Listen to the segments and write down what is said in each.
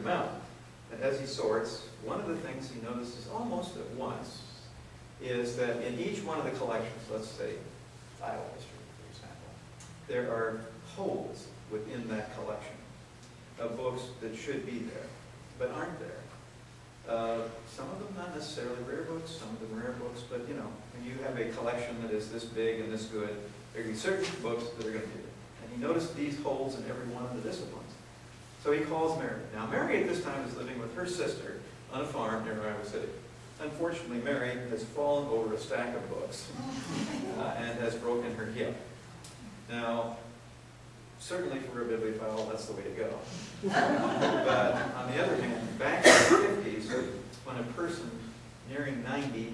them out. And as he sorts, one of the things he notices almost at once is that in each one of the collections, let's say Iowa history, for example, there are holes within that collection of books that should be there, but aren't there. Some of them not necessarily rare books, some of them rare books, but you know, when you have a collection that is this big and this good, there are certain books that are going to be there. And he noticed these holes in every one of the disciplines. So he calls Mary. Now Mary at this time is living with her sister on a farm near Iowa City. Unfortunately, Mary has fallen over a stack of books and has broken her hip. Now, certainly for a bibliophile, that's the way to go. But on the other hand, back in the 50s, when a person nearing 90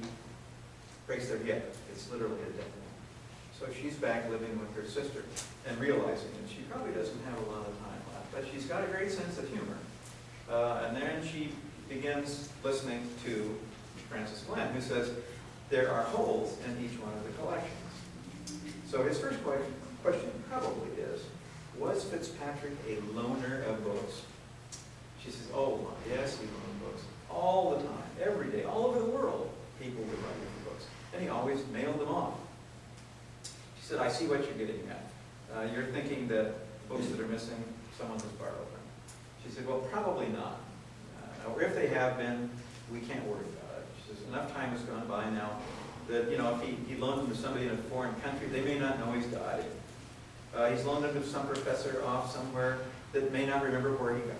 breaks their hip, it's literally a death knell. So she's back living with her sister and realizing that she probably doesn't have a lot of time left, but she's got a great sense of humor. And then she begins listening to Francis Glenn, who says, there are holes in each one of the collections. So his first question probably is, was Fitzpatrick a loaner of books? She says, oh, yes, he loaned books. All the time, every day, all over the world, people would write him books. And he always mailed them off. She said, I see what you're getting at. You're thinking that books that are missing, someone has borrowed them. She said, well, probably not. Or if they have been, we can't worry about it. She says, enough time has gone by now that, you know, if he loaned them to somebody in a foreign country, they may not know he's died. He's loaned them to some professor off somewhere that may not remember where he got them.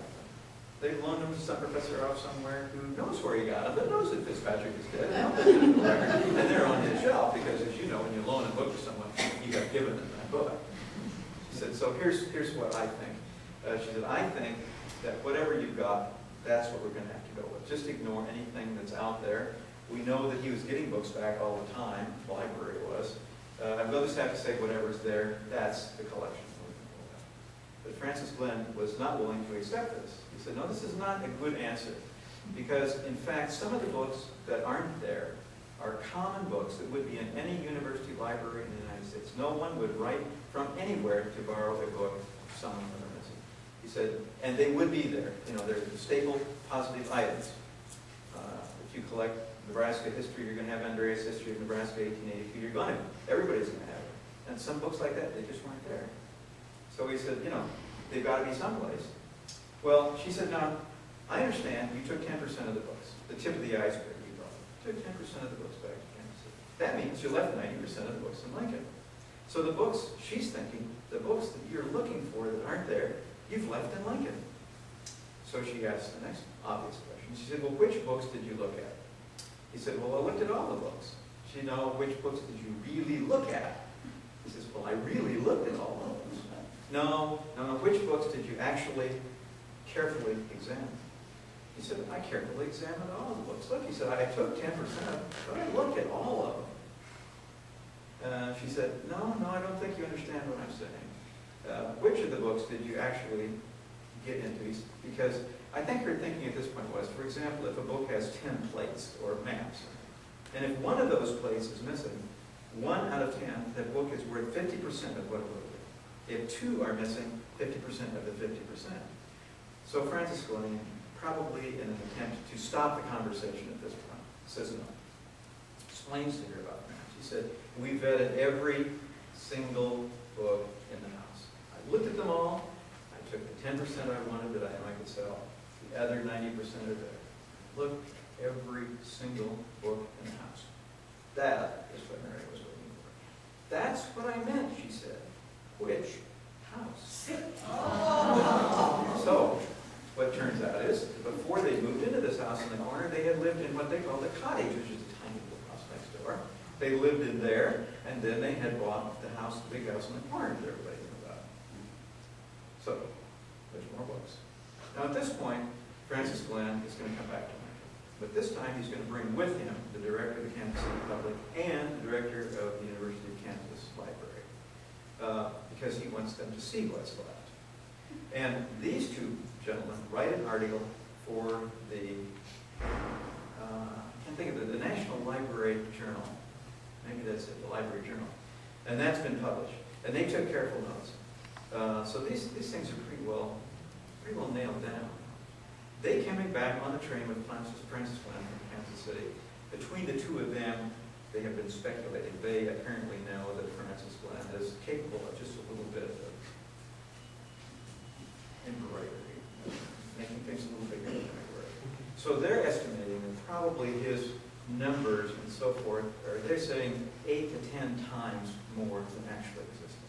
They've loaned them to some professor off somewhere who knows where he got them, but knows that Fitzpatrick is dead. And they're on his shelf because, as you know, when you loan a book to someone, you got given them that book. She said, so here's what I think. She said, I think that whatever you've got, that's what we're going to have to go with. Just ignore anything that's out there. We know that he was getting books back all the time, the library was. We'll just have to say whatever's there, that's the collection. But Francis Glenn was not willing to accept this. He said, no, this is not a good answer. Because, in fact, some of the books that aren't there are common books that would be in any university library in the United States. No one would write from anywhere to borrow a book of someone that are missing. He said, and they would be there. You know, they're staple positive items. If you collect Nebraska history, you're going to have Andreas history of Nebraska 1882. You're going to. Everybody's going to have it. And some books like that, they just weren't there. So he said, you know, they've got to be someplace. Well, she said, now, I understand you took 10% of the books, the tip of the iceberg you brought. You took 10% of the books back to Kansas City. That means you left 90% of the books in Lincoln. So the books, she's thinking, the books that you're looking for that aren't there, you've left in Lincoln. So she asked the next obvious question. She said, well, which books did you look at? He said, well, I looked at all the books. She said, no, which books did you really look at? He says, well, I really looked at all of them. No, which books did you actually carefully examine? He said, I carefully examined all the books. Look, he said, I took 10%, but I looked at all of them. She said, no, I don't think you understand what I'm saying. Which of the books did you actually get into? Because I think her thinking at this point was, for example, if a book has 10 plates or maps, and if one of those plates is missing, 1 out of 10, that book is worth 50% of what it would be. If 2 are missing, 50% of the 50%. So Francis Glenn, probably in an attempt to stop the conversation at this point, says no. Explains to her about that. She said, we vetted every single book in the house. I looked at them all. I took the 10% I wanted that I could sell. The other 90% are there. Look, every single book in the house. That is what Mary was looking for. That's what I meant, she said. Which house? So, what turns out is, before they moved into this house in the corner, they had lived in what they called a cottage, which is a tiny little house next door. They lived in there, and then they had bought the house, the big house in the corner that everybody knew about. So, there's more books. Now at this point, Francis Glenn is going to come back to Lincoln. But this time he's going to bring with him the director of the Kansas City Public and the director of the University of Kansas Library. Because he wants them to see what's left. And these two gentlemen write an article for the, I can't think of it, the National Library Journal. Maybe that's it, the Library Journal. And that's been published. And they took careful notes. So these things are pretty well nailed down. They coming back on the train with Francis Glenn from Kansas City. Between the two of them, they have been speculating. They apparently know that Francis Glenn is capable of just a little bit of embroidery, making things a little bigger than they were. So they're estimating that probably his numbers and so forth, or they're saying 8 to 10 times more than actually existed.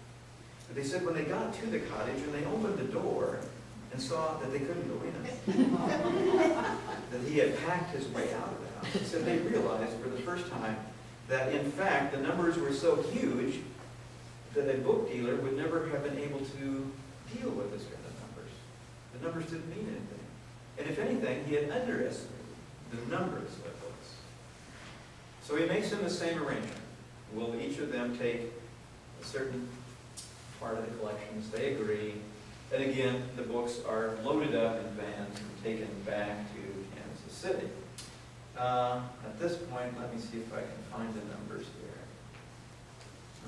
But they said when they got to the cottage and they opened the door and saw that they couldn't go in, that he had packed his way out of the house, he said they realized for the first time that in fact the numbers were so huge that a book dealer would never have been able to deal with this kind of numbers. The numbers didn't mean anything. And if anything, he had underestimated the numbers of books. So he makes them the same arrangement. Will each of them take a certain part of the collections? They agree. And again, the books are loaded up in vans and taken back to Kansas City. At this point, let me see if I can find the numbers here.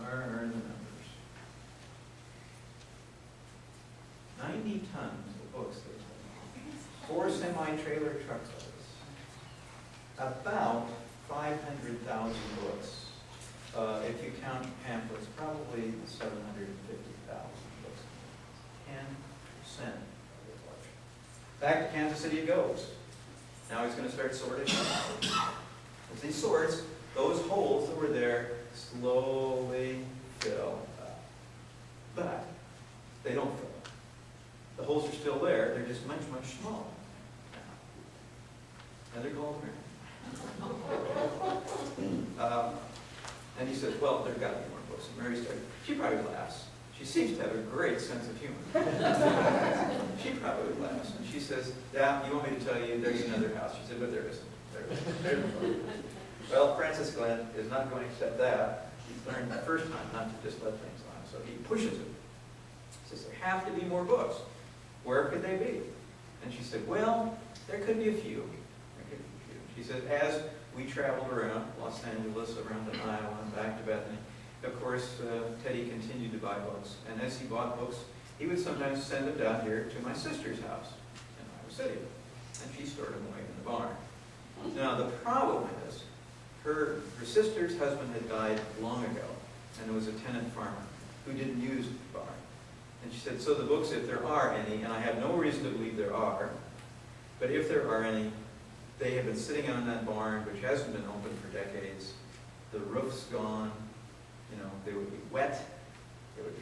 Where are the numbers? 90 tons of books they take. 4 semi-trailer truckloads. About 500,000 books. If you count pamphlets, probably 750,000 books. 10% of the collection. Back to Kansas City it goes. Now he's going to start sorting. As he sorts, those holes that were there slowly fill up. But they don't fill up. The holes are still there, they're just much, much smaller. Now they're called Mary. And he says, well, there's got to be more books. And Mary started, she probably laughs. She seems to have a great sense of humor. She probably laughs. And she says, yeah, you want me to tell you there's another house? She said, but there isn't. Well, Francis Glenn is not going to accept that. He's learned the first time not to just let things on. So he pushes it. He says, there have to be more books. Where could they be? And she said, well, there could be a few. There could be a few. She said, as we traveled around Los Angeles, around to Iowa, and back to Bethany, of course, Teddy continued to buy books. And as he bought books, he would sometimes send them down here to my sister's house in Iowa City. And she stored them away in the barn. Now, the problem is, her sister's husband had died long ago, and there was a tenant farmer who didn't use the barn. And she said, so the books, if there are any, and I have no reason to believe there are, but if there are any, they have been sitting on that barn, which hasn't been opened for decades. The roof's gone. You know, they would be wet. They would be